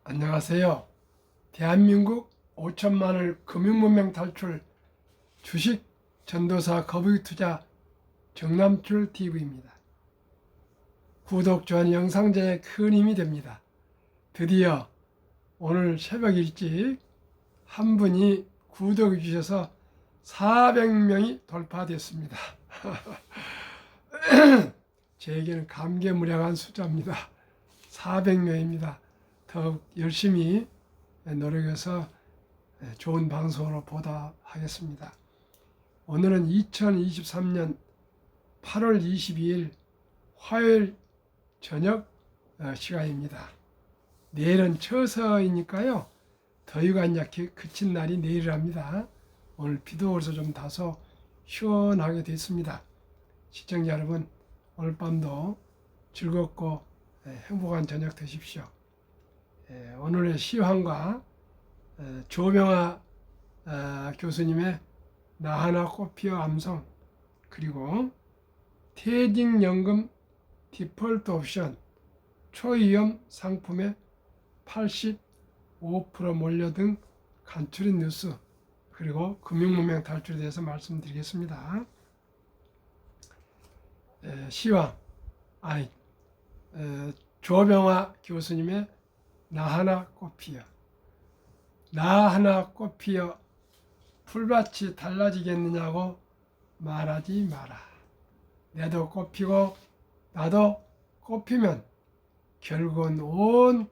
안녕하세요. 대한민국 5천만을 금융문명 탈출 주식 전도사 거북이 투자 정남출 TV입니다. 구독, 좋아요, 영상 제작에 큰 힘이 됩니다. 드디어 오늘 새벽 일찍 한 분이 구독해 주셔서 400명이 돌파됐습니다. 제게는 감개무량한 숫자입니다. 400명입니다. 더욱 열심히 노력해서 좋은 방송으로 보답하겠습니다. 오늘은 2023년 8월 22일 화요일 저녁 시간입니다. 내일은 처서이니까요. 더위가 이제 그친 날이 내일이랍니다. 오늘 비도 오서 좀 다소 시원하게 됐습니다. 시청자 여러분, 오늘 밤도 즐겁고 행복한 저녁 되십시오. 오늘의 시황과 조명아 교수님의 나 하나 꽃피어 암송, 그리고 퇴직연금 디폴트 옵션 초위험 상품의 85% 몰려 등 간추린 뉴스, 그리고 금융문명 탈출에 대해서 말씀드리겠습니다. 시황, 조병아 교수님의 나 하나 꽃피어. 나 하나 꽃피어 풀밭이 달라지겠느냐고 말하지 마라. 내도 꽃피고 나도 꽃피면 결국은 온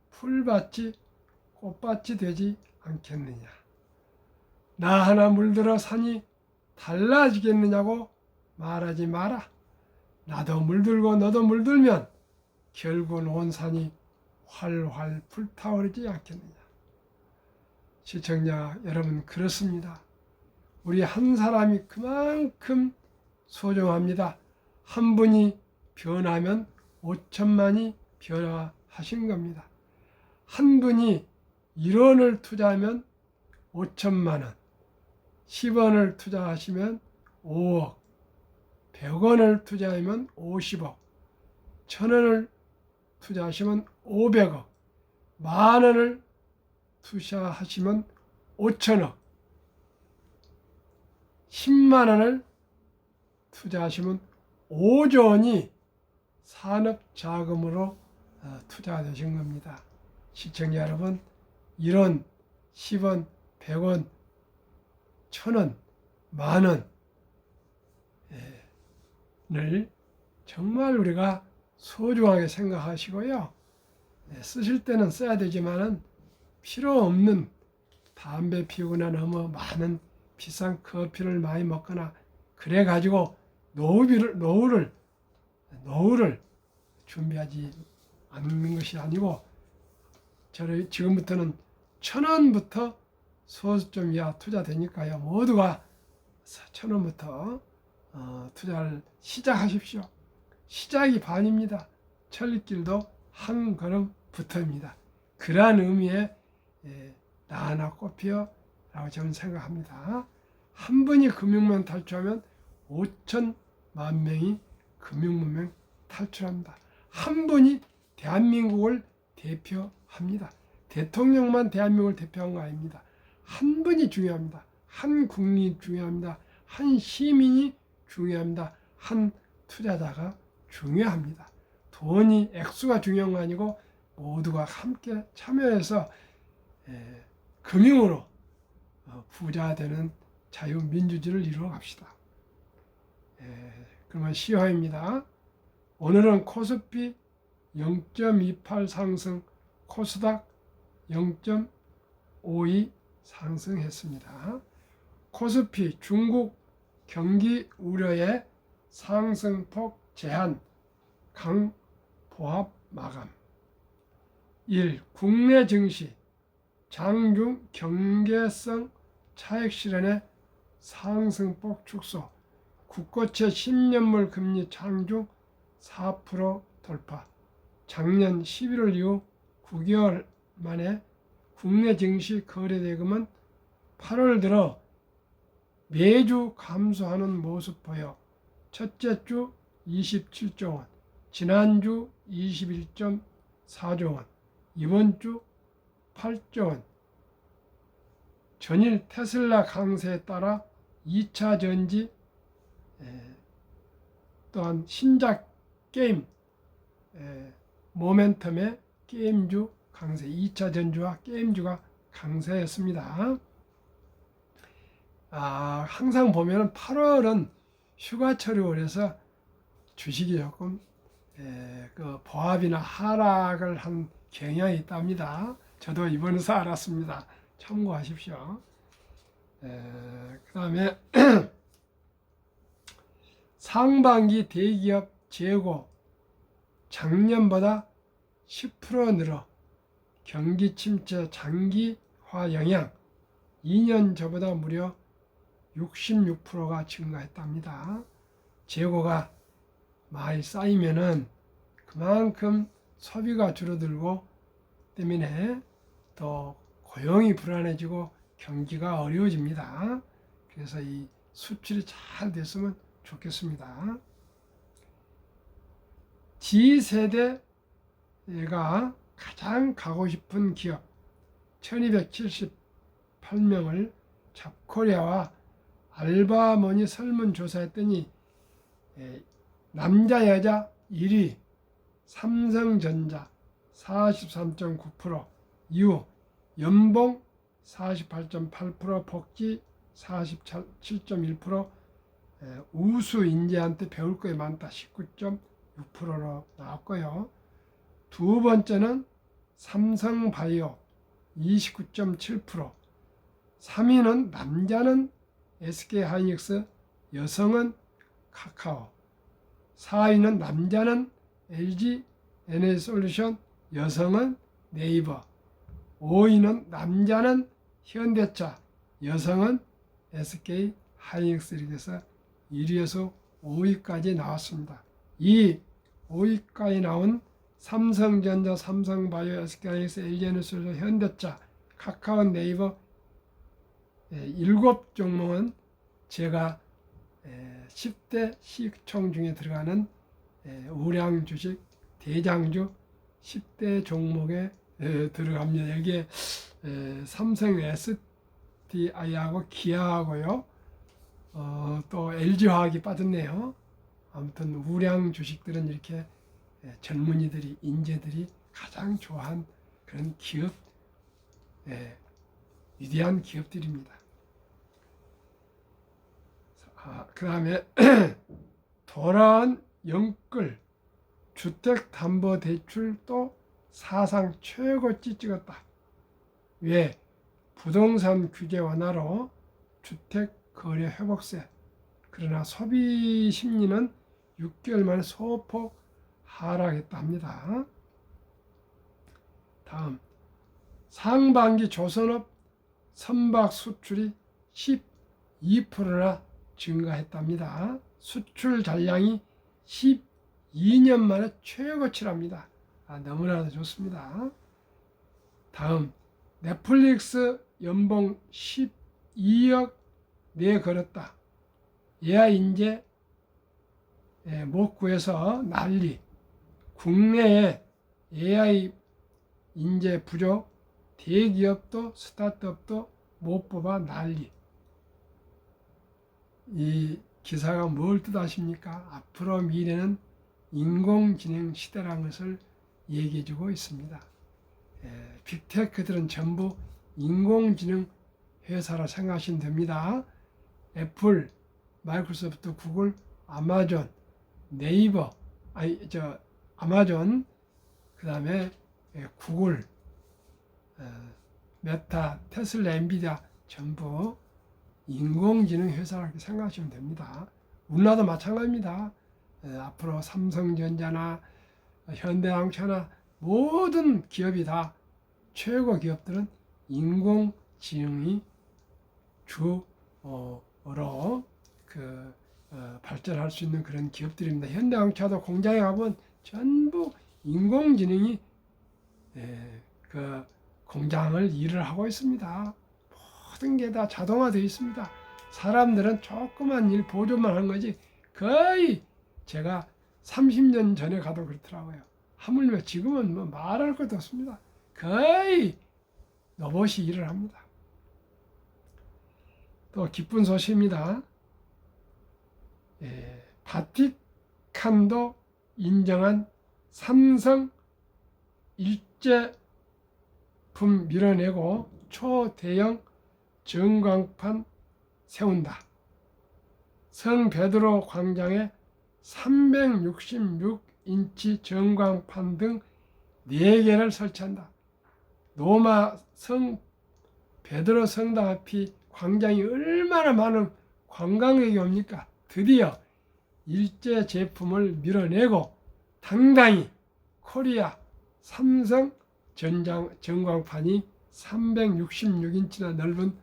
풀밭이 꽃밭이 되지 않겠느냐. 나 하나 물들어 산이 달라지겠느냐고 말하지 마라. 나도 물들고 너도 물들면 결국은 온 산이 활활 불타오르지 않겠느냐. 시청자 여러분, 그렇습니다. 우리 한 사람이 그만큼 소중합니다. 한 분이 변하면 5천만이 변화하신 겁니다. 한 분이 1원을 투자하면 5천만 원, 10원을 투자하시면 5억, 100원을 투자하면 50억, 1000원을 투자하시면 500억, 만 원을 투자하시면 5천억, 10만 원을 투자하시면 5조 원이 산업자금으로 투자되신 겁니다. 시청자 여러분, 1원, 10원, 100원, 1000원, 만원을 정말 우리가 소중하게 생각하시고요. 쓰실 때는 써야 되지만은 필요 없는 담배 피우거나 너무 많은 비싼 커피를 많이 먹거나 그래 가지고 노후를 준비하지 않는 것이 아니고, 지금부터는 1000원부터 소수점 이하 투자되니까요. 모두가 1000원부터 투자를 시작하십시오. 시작이 반입니다. 천리길도 한 걸음부터입니다. 그러한 의미의 나 하나 꽃피어 라고 저는 생각합니다. 한 분이 금융문명 탈출하면 5천만 명이 금융문명 탈출합니다. 한 분이 대한민국을 대표합니다. 대통령만 대한민국을 대표한 거 아닙니다. 한 분이 중요합니다. 한 국민이 중요합니다. 한 시민이 중요합니다. 한 투자자가 중요합니다. 돈이 액수가 중요한 거 아니고 모두가 함께 참여해서 금융으로 부자 되는 자유민주주의를 이루어 갑시다. 그러면 시황입니다. 오늘은 코스피 0.28 상승, 코스닥 0.52 상승했습니다. 코스피 중국 경기 우려에 상승폭 제한, 강보합 마감. 1. 국내 증시 장중 경계성 차익 실현의 상승폭 축소, 국고채 10년물 금리 장중 4% 돌파. 작년 11월 이후 9개월 만에 국내 증시 거래 대금은 8월 들어 매주 감소하는 모습 보여 첫째 주 27조 원, 지난주 21.4조 원, 이번 주 8조 원. 전일 테슬라 강세에 따라 2차 전지, 또한 신작 게임, 모멘텀의 게임주 강세, 2차 전주와 게임주가 강세였습니다. 항상 보면은 8월은 휴가철이라서 주식이 조금 그 보합이나 하락을 한 경향이 있답니다. 저도 이번에서 알았습니다. 참고하십시오. 그 다음에 상반기 대기업 재고 작년보다 10% 늘어 경기 침체 장기화 영향 2년 전보다 무려 66%가 증가했답니다. 재고가 많이 쌓이면은 그만큼 소비가 줄어들고 때문에 또 고용이 불안해지고 경기가 어려워집니다. 그래서 이 수출이 잘 됐으면 좋겠습니다. G세대가 가장 가고 싶은 기업 1278명을 잡코리아와 알바몬이 설문조사했더니 남자 여자 1위 삼성전자 43.9%, 이후 연봉 48.8%, 복지 47.1%, 우수 인재한테 배울 게 많다 19.6%로 나왔고요. 두 번째는 삼성바이오 29.7%, 3위는 남자는 SK하이닉스, 여성은 카카오, 4위는 남자는 LG NH솔루션, 여성은 네이버, 5위는 남자는 현대차, 여성은 SK하이닉스. 이렇게 해서 1위에서 5위까지 나왔습니다. 이 5위까지 나온 삼성전자, 삼성바이오, SK하이닉스, LG에너솔루션, 현대차, 카카오, 네이버 7종목은 제가 10대 시총 중에 들어가는 우량 주식 대장주 10대 종목에 들어갑니다. 여기에 삼성 SDI하고 기아하고요, 또 LG화학이 빠졌네요. 아무튼 우량 주식들은 이렇게 젊은이들이, 인재들이 가장 좋아한 그런 기업, 위대한 기업들입니다. 그 다음에 돌아온 영끌 주택담보대출도 사상 최고치 찍었다. 왜? 부동산 규제 완화로 주택거래 회복세. 그러나 소비 심리는 6개월 만에 소폭 하락했다 합니다. 다음, 상반기 조선업 선박 수출이 12%나 증가했답니다. 수출 잔량이 12년 만에 최고치랍니다. 너무나도 좋습니다. 다음, 넷플릭스 연봉 12억 내걸었다. AI 인재 못 구해서 난리. 국내에 AI 인재 부족, 대기업도 스타트업도 못 뽑아 난리. 이 기사가 뭘 뜻하십니까? 앞으로 미래는 인공지능 시대라는 것을 얘기해주고 있습니다. 빅테크들은 전부 인공지능 회사라 생각하시면 됩니다. 애플, 마이크로소프트, 구글, 아마존, 네이버, 아마존, 그 다음에 구글, 메타, 테슬라, 엔비디아 전부 인공지능 회사라고 생각하시면 됩니다. 우리나라도 마찬가지입니다. 앞으로 삼성전자나 현대항차나 모든 기업이 다 최고 기업들은 인공지능이 주로 발전할 수 있는 그런 기업들입니다. 현대항차도 공장에 가면 전부 인공지능이 그 공장을 일을 하고 있습니다. 모든 게 다 자동화되어 있습니다. 사람들은 조그만 일 보조만 하는 거지, 거의 제가 30년 전에 가도 그렇더라고요. 하물며 지금은 뭐 말할 것도 없습니다. 거의 로봇이 일을 합니다. 또 기쁜 소식입니다. 바티칸도 인정한 삼성 일제품 밀어내고 초대형 전광판 세운다. 성 베드로 광장에 366인치 전광판 등 4개를 설치한다. 로마 성 베드로 성당 앞이 광장이 얼마나 많은 관광객이 옵니까? 드디어 일제 제품을 밀어내고 당당히 코리아 삼성 전광판이 366인치나 넓은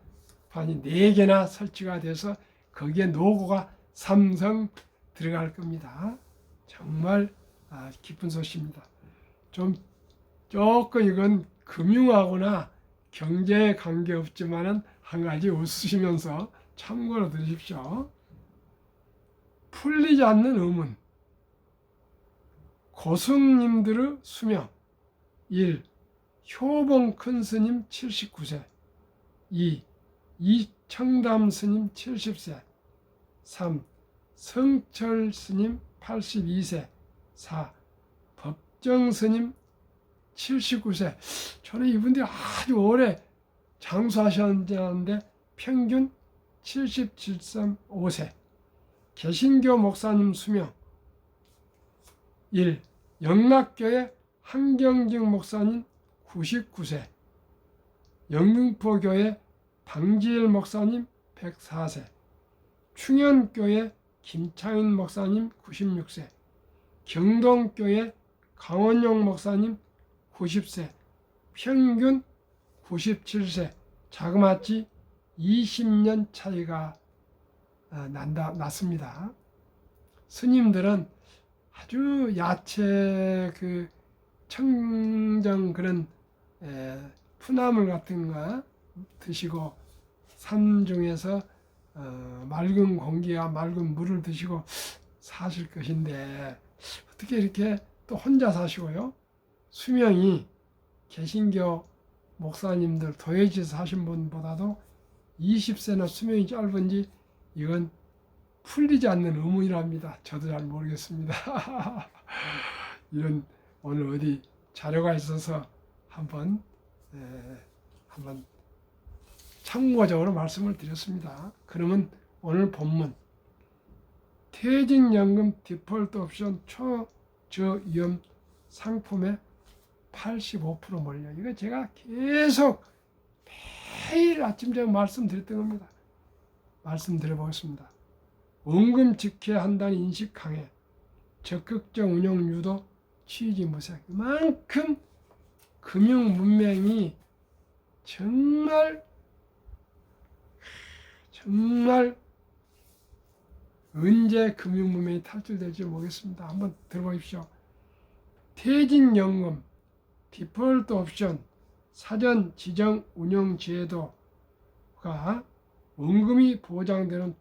판이 4개나 설치가 돼서 거기에 로고가 삼성 들어갈 겁니다. 정말 기쁜 소식입니다. 조금 이건 금융하거나 경제에 관계없지만은 한 가지 웃으시면서 참고로 들으십시오. 풀리지 않는 의문. 고승님들의 수명. 1. 효봉 큰 스님 79세. 2. 이청담 스님 70세. 3. 성철 스님 82세. 4. 법정 스님 79세. 저는 이분들이 아주 오래 장수하셨는데 평균 77.5세. 개신교 목사님 수명. 1. 영락교회 한경직 목사님 99세. 영등포교회 방지일 목사님 104세. 충현교회 김창인 목사님 96세. 경동교회 강원용 목사님 90세. 평균 97세. 자그마치 20년 차이가 났습니다. 스님들은 아주 야채 청정 그런 푸나물 같은 거 드시고 산 중에서 맑은 공기와 맑은 물을 드시고 사실 것인데 어떻게 이렇게 또 혼자 사시고요? 수명이 개신교 목사님들 도예지에서 사신 분보다도 20세나 수명이 짧은지 이건 풀리지 않는 의문이랍니다. 저도 잘 모르겠습니다. 이런 오늘 어디 자료가 있어서 한번 참고적으로 말씀을 드렸습니다. 그러면 오늘 본문 퇴직연금 디폴트 옵션 초저위험 상품에 85% 몰려. 이거 제가 계속 매일 아침 제가 말씀드렸던 겁니다. 말씀드려보겠습니다. 원금 직회한다는 인식 강해. 적극적 운용 유도 취지 무색. 그만큼 금융 문명이 정말 언제 금융 문명이 탈출될지 모르겠습니다. 한번 들어보십시오. 퇴직연금 디폴트 옵션 사전 지정 운용 제도가 원금이 보장되는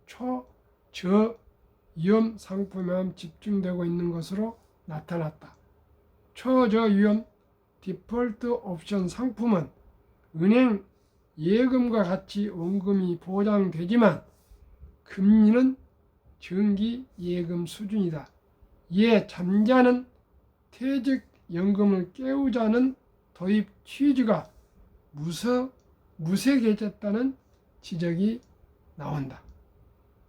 초저위험 상품에만 집중되고 있는 것으로 나타났다. 초저위험 디폴트 옵션 상품은 은행 예금과 같이 원금이 보장되지만 금리는 정기 예금 수준이다. 이에 잠자는 퇴직연금을 깨우자는 도입 취지가 무색해졌다는 지적이 나온다.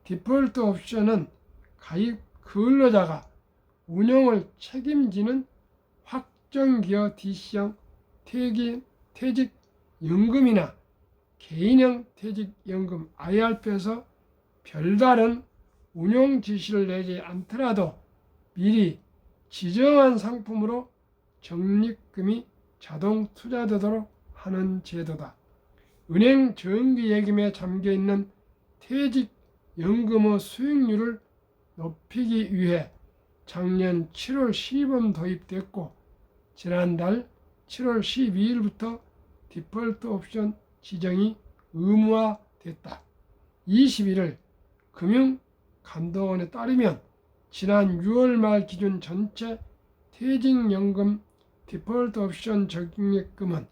디폴트 옵션은 가입 근로자가 운용을 책임지는 확정기여 DC형 퇴직연금이나 개인형 퇴직연금 IRP에서 별다른 운용 지시를 내지 않더라도 미리 지정한 상품으로 적립금이 자동 투자되도록 하는 제도다. 은행 정기예금에 잠겨있는 퇴직연금의 수익률을 높이기 위해 작년 7월 시범 도입됐고 지난달 7월 12일부터 디폴트 옵션 지정이 의무화됐다. 21일 금융감독원에 따르면 지난 6월 말 기준 전체 퇴직연금 디폴트 옵션 적립금은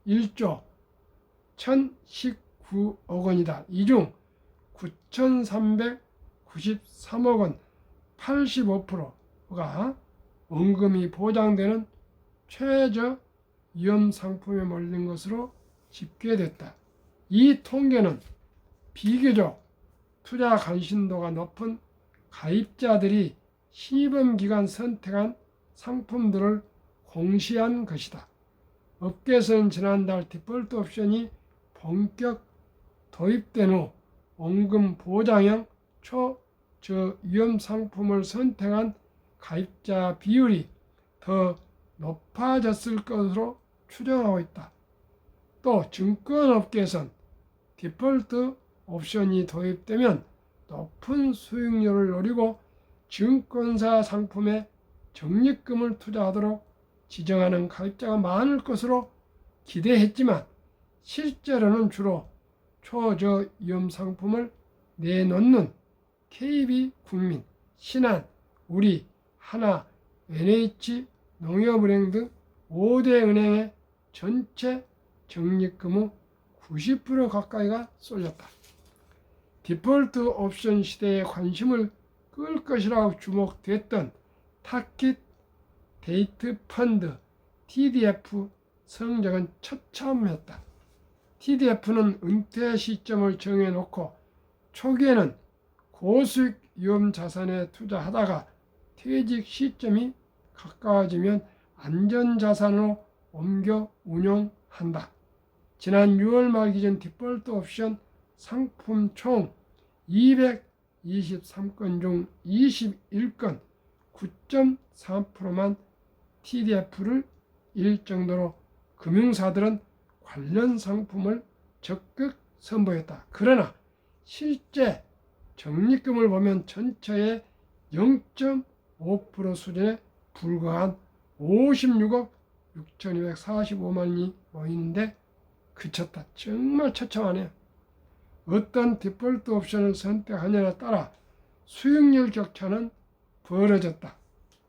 1조 1019억 원이다. 이 중 9,393억 원 85%가 원금이 보장되는 최저 위험 상품에 몰린 것으로 집계됐다. 이 통계는 비교적 투자 관심도가 높은 가입자들이 시범기간 선택한 상품들을 공시한 것이다. 업계에서는 지난달 디폴트 옵션이 본격 도입된 후 원금 보장형 초저위험 상품을 선택한 가입자 비율이 더 높아졌을 것으로 추정하고 있다. 또 증권업계에선 디폴트 옵션이 도입되면 높은 수익률을 노리고 증권사 상품에 적립금을 투자하도록 지정하는 가입자가 많을 것으로 기대했지만 실제로는 주로 초저위험 상품을 내놓는 KB국민, 신한, 우리, 하나, NH, 농협은행 등 5대 은행의 전체 적립금의 90% 가까이가 쏠렸다. 디폴트 옵션 시대에 관심을 끌 것이라고 주목됐던 타깃 데이트 펀드 TDF 성적은 처참했다. TDF는 은퇴 시점을 정해놓고 초기에는 고수익 위험 자산에 투자하다가 퇴직 시점이 가까워지면 안전자산으로 옮겨 운용한다. 지난 6월 말 기준 디폴트 옵션 상품 총 223건 중 21건 9.3%만 TDF를 일 정도로 금융사들은 관련 상품을 적극 선보였다. 그러나 실제 적립금을 보면 전체의 0.5% 수준에 불과한 56억 6,245만이 모이는데 그쳤다. 정말 처참하네요. 어떤 디폴트 옵션을 선택하느냐에 따라 수익률 격차는 벌어졌다.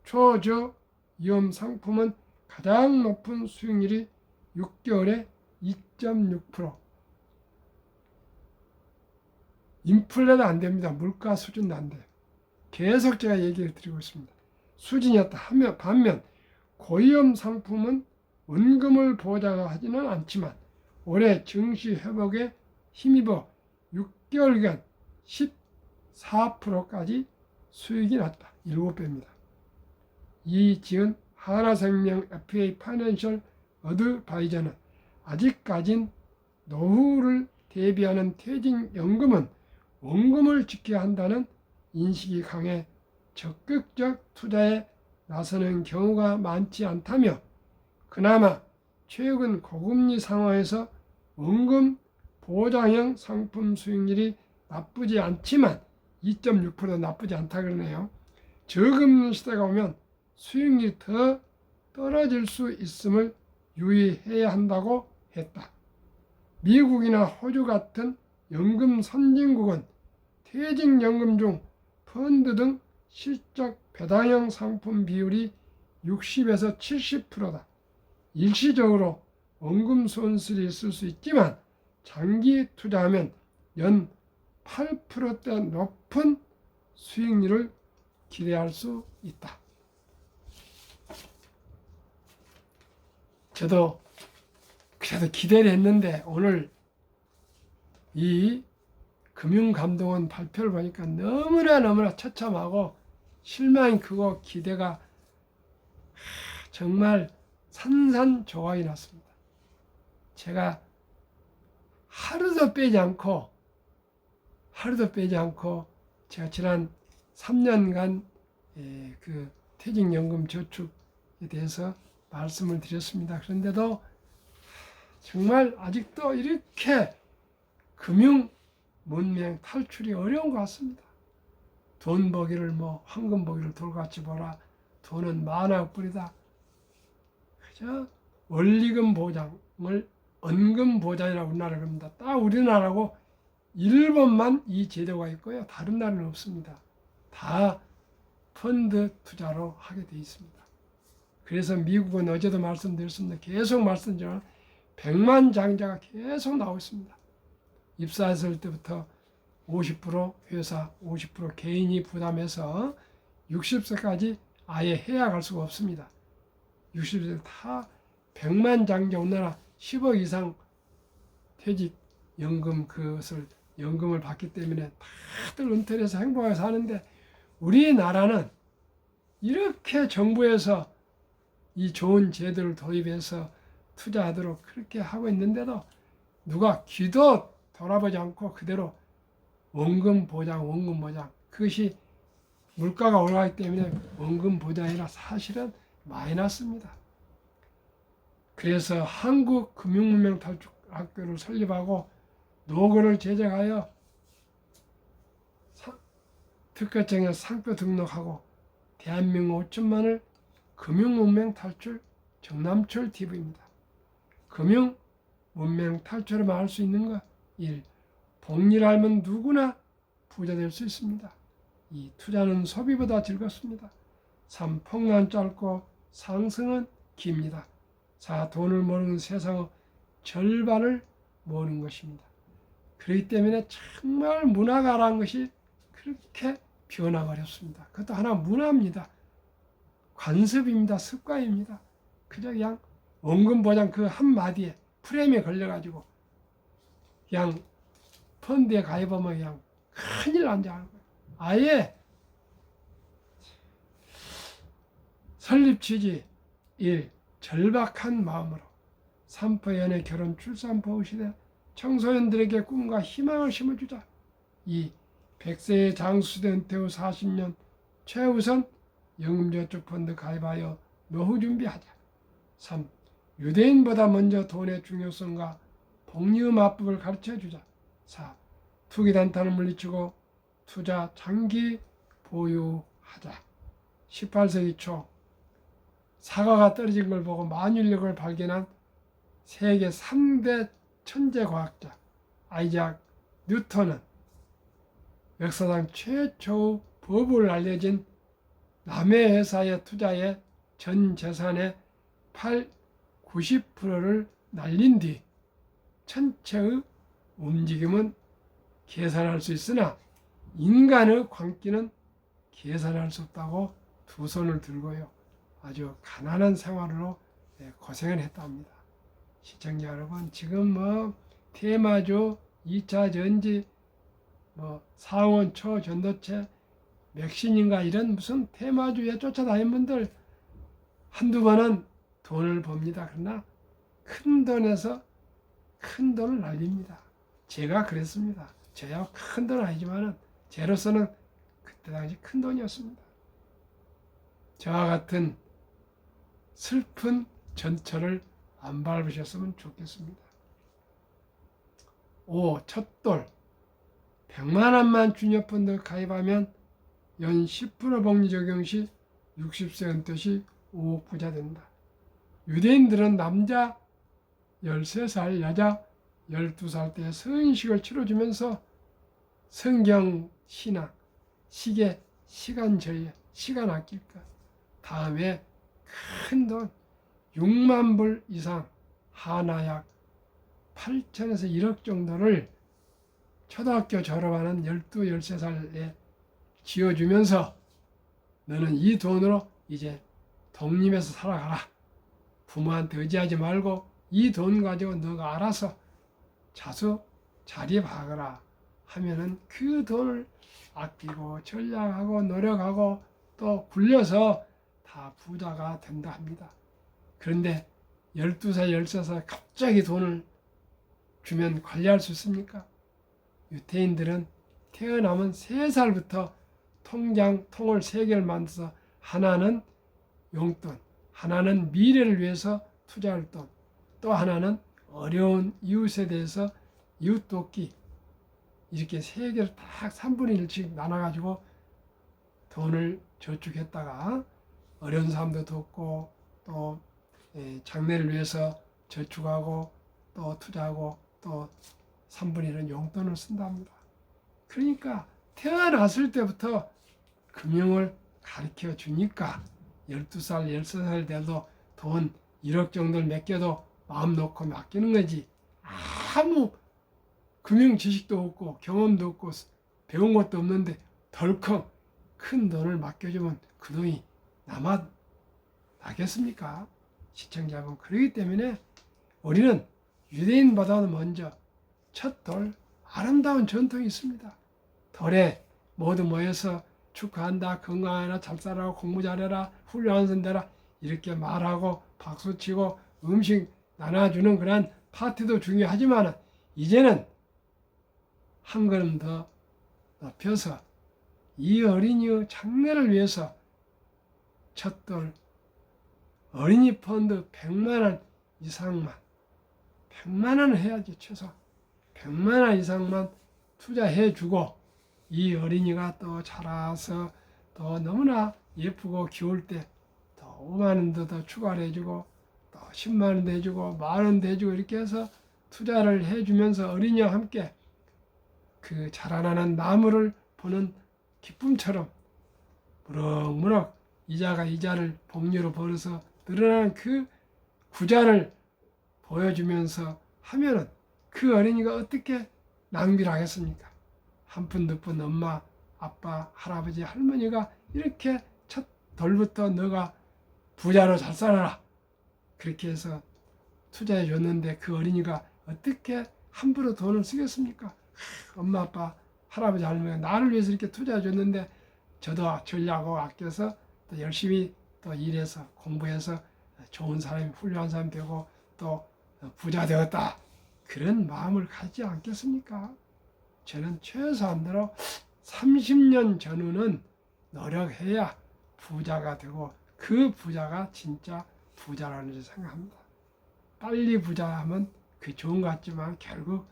초저 위험 상품은 가장 높은 수익률이 6개월에 2.6%. 인플레도 안 됩니다. 물가 수준도 안 돼요. 계속 제가 얘기를 드리고 있습니다. 수준이었다 하면 반면 고위험 상품은 원금을 보장하지는 않지만 올해 증시 회복에 힘입어 6개월간 14%까지 수익이 났다. 7배입니다. 이지은 하나생명 FA 파이낸셜 어드바이저는 아직까진 노후를 대비하는 퇴직연금은 원금을 지켜야 한다는 인식이 강해 적극적 투자에 나서는 경우가 많지 않다며 그나마 최근 고금리 상황에서 원금 보장형 상품 수익률이 나쁘지 않지만 2.6% 나쁘지 않다 그러네요. 저금리 시대가 오면 수익률이 더 떨어질 수 있음을 유의해야 한다고 했다. 미국이나 호주 같은 연금 선진국은 퇴직연금 중 펀드 등 실적 배당형 상품 비율이 60에서 70%다. 일시적으로 원금 손실이 있을 수 있지만 장기 투자하면 연 8%대 높은 수익률을 기대할 수 있다. 저도 그래도 기대를 했는데 오늘 이 금융감독원 발표를 보니까 너무나 처참하고 실망이 크고 기대가 정말 산산조각이 났습니다. 제가 하루도 빼지 않고 제가 지난 3년간 그 퇴직연금 저축에 대해서 말씀을 드렸습니다. 그런데도 정말 아직도 이렇게 금융 문명 탈출이 어려운 것 같습니다. 돈 버기를 황금 버기를 돌같이 보라. 돈은 만화의 뿌리다. 그저 원리금 보장을 원금 보장이라고 우리나라가 합니다. 딱 우리나라하고 일본만 이 제도가 있고요. 다른 나라는 없습니다. 다 펀드 투자로 하게 되어 있습니다. 그래서 미국은 어제도 말씀드렸습니다. 계속 말씀드리지만 100만 장자가 계속 나오고 있습니다. 입사했을 때부터 50% 회사, 50% 개인이 부담해서 60세까지 아예 해약할 수가 없습니다. 60세 다 100만 장자 우리나라 10억 이상 퇴직 연금 그것을 연금을 받기 때문에 다들 은퇴를 해서 행복하게 사는데 우리나라는 이렇게 정부에서 이 좋은 제도를 도입해서 투자하도록 그렇게 하고 있는데도 누가 귀도 돌아보지 않고 그대로 원금 보장 그것이 물가가 올라가기 때문에 원금 보장이라 사실은 마이너스입니다. 그래서 한국금융문명탈출학교를 설립하고 노고를 제작하여 특허청에 상표 등록하고 대한민국 5천만을 금융문명 탈출 정남철 TV입니다. 금융문명 탈출을 할 수 있는 것 1. 복리를 알면 누구나 부자 될 수 있습니다. 2. 투자는 소비보다 즐겁습니다. 3. 폭락은 짧고 상승은 깁니다. 4. 돈을 모르는 세상의 절반을 모르는 것입니다. 그렇기 때문에 정말 문화가라는 것이 그렇게 변화가 어렵습니다. 그것도 하나 문화입니다. 관습입니다. 습관입니다. 그저 그냥 원금 보장 그 한마디에 프레임에 걸려가지고 그냥 펀드에 가입하면 그냥 큰일 난줄 알고 아예 설립 취지 1. 절박한 마음으로 3. 연애 결혼 출산 보호 시대 청소년들에게 꿈과 희망을 심어주자. 2. 100세의 장수대 은퇴 후 40년 최우선 연금저축펀드 가입하여 노후 준비하자. 3. 유대인보다 먼저 돈의 중요성과 복리의 맞법을 가르쳐주자. 4. 투기단탄을 물리치고 투자 장기 보유하자. 18세기 초 사과가 떨어진 걸 보고 만유인력을 발견한 세계 3대 천재과학자 아이작 뉴턴은 역사상 최초의 법을 알려진 남의 회사의 투자에 전 재산의 90%를 날린 뒤 천체의 움직임은 계산할 수 있으나 인간의 광기는 계산할 수 없다고 두 손을 들고요. 아주 가난한 생활으로 고생을 했답니다. 시청자 여러분, 지금 테마주, 2차 전지, 상온 초전도체, 맥신인가 이런 무슨 테마주에 쫓아다니는 분들 한두 번은 돈을 법니다. 그러나 큰 돈에서 큰 돈을 날립니다. 제가 그랬습니다. 저야 큰 돈은 아니지만 제로서는 그때 당시 큰 돈이었습니다. 저와 같은 슬픈 전철을 안 밟으셨으면 좋겠습니다. 5. 첫돌 100만 원만 주니어펀드 가입하면 연 10% 복리 적용 시 60세 은퇴 시 5억 부자 된다. 유대인들은 남자 13살, 여자 12살 때 성인식을 치러주면서 성경, 신앙, 시계, 시간 절약, 시간 아낄 것, 다음에 큰 돈 6만 불 이상 하나 약 8천에서 1억 정도를 초등학교 졸업하는 12, 13살에 지어주면서 너는 이 돈으로 이제 독립해서 살아가라. 부모한테 의지하지 말고 이 돈 가지고 너가 알아서 자수 자립하거라 하면은 그 돈을 아끼고 전략하고 노력하고 또 굴려서 다 부자가 된다 합니다. 그런데 12살, 13살 갑자기 돈을 주면 관리할 수 있습니까? 유태인들은 태어나면 3살부터 통을 3개를 만들어서 하나는 용돈, 하나는 미래를 위해서 투자할 돈, 또 하나는 어려운 이웃에 대해서 이웃 돕기, 이렇게 3개를 딱 3분의 1씩 나눠가지고 돈을 저축했다가 어려운 사람도 돕고 또 장래를 위해서 저축하고 또 투자하고 또 3분의 1은 용돈을 쓴답니다. 그러니까 태어났을 때부터 금융을 가르쳐 주니까 12살, 13살 돼도 돈 1억 정도를 맡겨도 마음 놓고 맡기는 거지. 아무 금융 지식도 없고 경험도 없고 배운 것도 없는데 덜컥 큰 돈을 맡겨주면 그 돈이 남아 나겠습니까? 시청자분. 그렇기 때문에 우리는 유대인보다도 먼저 첫 돌, 아름다운 전통이 있습니다. 돌에 모두 모여서 축하한다, 건강해라, 잘 살아라, 공부 잘해라, 훌륭한 선대라 이렇게 말하고 박수치고 음식 나눠주는 그런 파티도 중요하지만 이제는 한 걸음 더 높여서 이 어린이의 장래를 위해서 첫돌 어린이 펀드 100만 원 이상만 100만 원을 해야지. 최소 100만 원 이상만 투자해주고 이 어린이가 또 자라서 또 너무나 예쁘고 귀여울 때 또 5만 원도 더 추가를 해주고 또 10만 원도 해주고 만 원도 해주고 이렇게 해서 투자를 해주면서 어린이와 함께 그 자라나는 나무를 보는 기쁨처럼 무럭무럭 이자가 이자를 복리로 벌어서 늘어나는 그 구자를 보여주면서 하면은 그 어린이가 어떻게 낭비를 하겠습니까? 한 푼 두 푼 엄마, 아빠, 할아버지, 할머니가 이렇게 첫 돌부터 너가 부자로 잘 살아라 그렇게 해서 투자해 줬는데 그 어린이가 어떻게 함부로 돈을 쓰겠습니까? 엄마, 아빠, 할아버지, 할머니가 나를 위해서 이렇게 투자해 줬는데 저도 전략하고 아껴서 또 열심히 또 일해서 공부해서 좋은 사람이 훌륭한 사람이 되고 또 부자 되었다. 그런 마음을 갖지 않겠습니까? 저는 최소한으로 30년 전후는 노력해야 부자가 되고 그 부자가 진짜 부자라는 줄 생각합니다. 빨리 부자하면 그 좋은 것 같지만 결국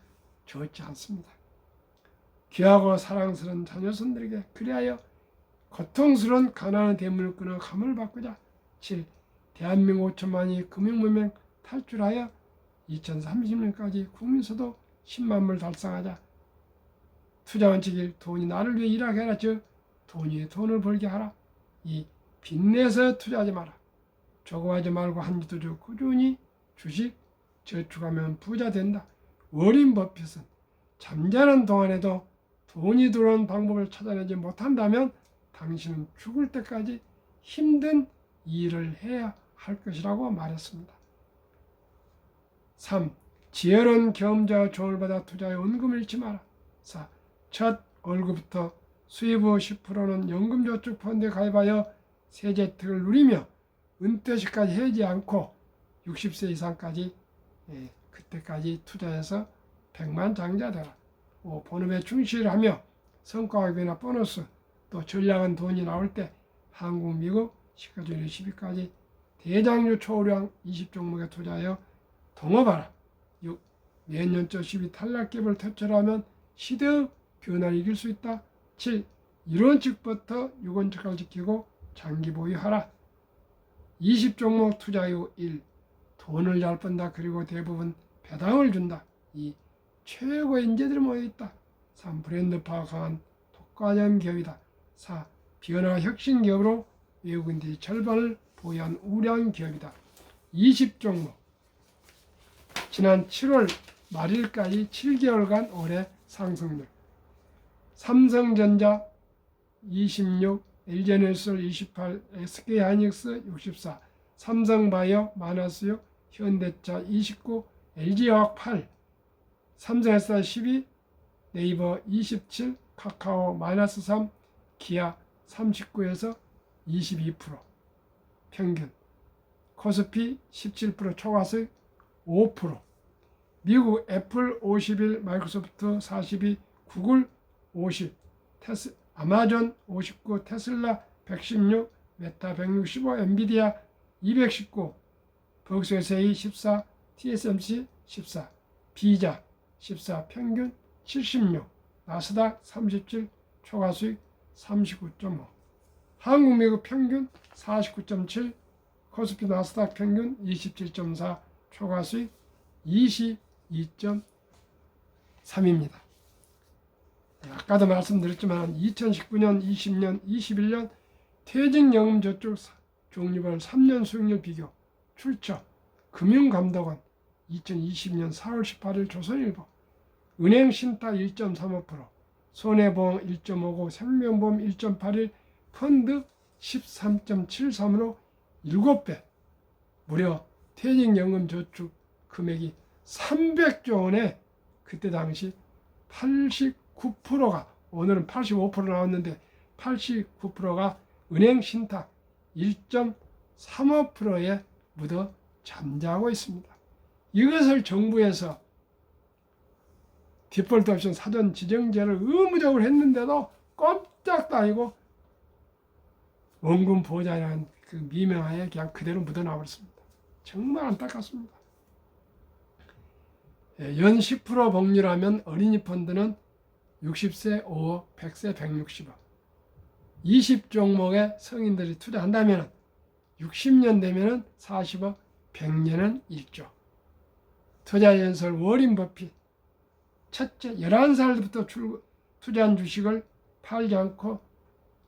좋지 않습니다. 귀하고 사랑스러운 자녀손들에게 그리하여 고통스러운 가난한 대문을 끊어 감을 바꾸자. 7. 대한민국 5천만이 금융문명 탈출하여 2030년까지 국민소득 10만 불 달성하자. 투자 원칙 1. 돈이 나를 위해 일하게 하라. 즉 돈이 위해 돈을 벌게 하라. 2. 빚내서 투자하지 마라. 조급하지 말고 한 주도 주 꾸준히 주식 저축하면 부자 된다. 워린 버핏은 잠자는 동안에도 돈이 들어오는 방법을 찾아내지 못한다면 당신은 죽을 때까지 힘든 일을 해야 할 것이라고 말했습니다. 3. 지혜로운 경험자와 조언을 받아 투자에 원금을 잃지 마라. 4. 첫 월급부터 수입 후 10%는 연금저축펀드에 가입하여 세제 혜택을 누리며 은퇴 시까지 해지 않고 60세 이상까지 그때까지 투자해서 100만 장자 되라. 5. 본업에 충실하며 성과급이나 보너스 또 전략은 돈이 나올 때 한국, 미국, 시가총액 12까지 대장주 초우량 20종목에 투자하여 동업하라. 6. 내년적 12 탈락기업을 퇴출하면 시대의 변화를 이길 수 있다. 7. 1원칙부터 6원칙을 지키고 장기 보유하라. 20종목 투자 후 1. 돈을 잘 번다. 그리고 대부분 배당을 준다. 2. 최고의 인재들이 모여있다. 3. 브랜드파가 강한 독과점 기업이다. 4. 변화 혁신 기업으로 외국인들이 절반을 보유한 우량 기업이다. 20종목 지난 7월 말일까지 7개월간 올해 상승률 삼성전자 26, LG에너지솔 28, SK하이닉스 64, 삼성바이오 마이너스 6, 현대차 29, LG화학 8, 삼성에서 12, 네이버 27, 카카오 마이너스 3, 기아 39에서 22% 평균, 코스피 17% 초과수익 5%, 미국 애플 51, 마이크로소프트 42, 구글 50, 아마존 59, 테슬라 116, 메타 165, 엔비디아 219, 벅스웨세이 14, TSMC 14, 비자 14, 평균 76, 나스닥 37, 초과수익 39.5, 한국 미국 평균 49.7, 코스피 나스닥 평균 27.4, 초과수익 22.3입니다. 아까도 말씀드렸지만 2019년, 20년, 21년 퇴직연금저축 종류별 3년 수익률 비교 출처 금융감독원 2020년 4월 18일 조선일보 은행신탁 1.35% 손해보험 1.59 생명보험 1.81 펀드 13.73으로 7배 무려 퇴직연금저축 금액이 300조 원에 그때 당시 89%가 오늘은 85% 나왔는데 89%가 은행신탁 1.35%에 묻어 잠자고 있습니다. 이것을 정부에서 디폴트 옵션 사전 지정제를 의무적으로 했는데도 꼼짝도 아니고 원금 보호자라는 그 미명하에 그냥 그대로 묻어나버렸습니다. 정말 안타깝습니다. 연 10% 복리라면 어린이 펀드는 60세 5억, 100세 160억. 20종목에 성인들이 투자한다면 60년 되면 40억, 100년은 1조. 투자연설 워린 버핏. 첫째, 11살부터 투자한 주식을 팔지 않고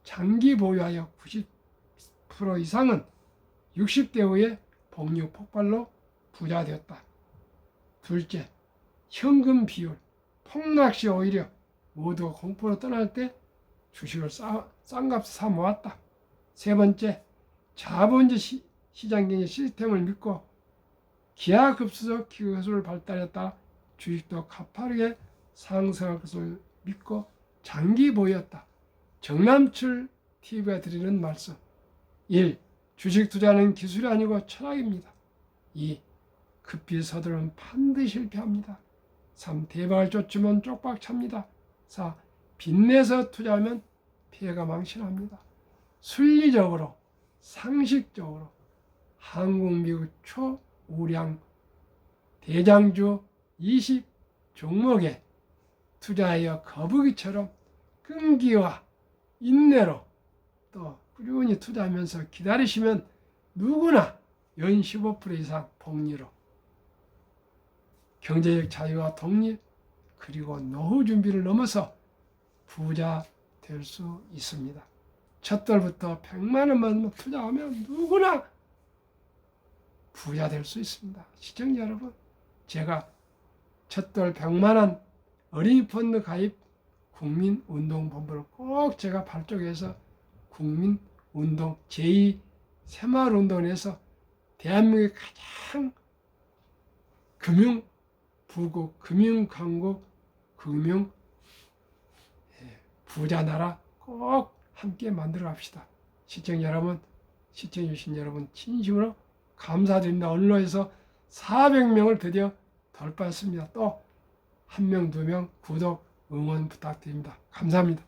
장기 보유하여 90% 이상은 60대 후에 복리 폭발로 부자 되었다. 둘째, 현금 비율. 폭락 시 오히려 모두가 공포로 떠날 때 주식을 싼 값에 사 모았다. 세 번째, 자본주의 시장 경제 시스템을 믿고 기하급수적 기술을 발달했다. 주식도 가파르게 상승할 것을 믿고 장기 보유했다. 정남출 TV가 드리는 말씀. 1. 주식 투자는 기술이 아니고 철학입니다. 2. 급히 서두르면 반드시 실패합니다. 3. 대박을 쫓으면 쪽박 찹니다. 4. 빚내서 투자하면 피해가 망신합니다. 순리적으로 상식적으로 한국 미국 초우량 대장주 20 종목에 투자하여 거북이처럼 끈기와 인내로 또 꾸준히 투자하면서 기다리시면 누구나 연 15% 이상 복리로 경제적 자유와 독립 그리고 노후 준비를 넘어서 부자 될 수 있습니다. 첫 달부터 100만 원만 투자하면 누구나 부자 될 수 있습니다. 시청자 여러분, 제가 첫 달 100만 원 어린이 펀드 가입 국민운동본부를 꼭 제가 발족해서 국민운동 제2 새마을운동을 해서 대한민국의 가장 금융부국, 금융강국, 금융 부자 나라 꼭 함께 만들어 갑시다. 시청자 여러분, 시청해 주신 여러분 진심으로 감사드립니다. 언론에서 400명을 드디어 돌파했습니다. 또 1명, 2명 구독, 응원 부탁드립니다. 감사합니다.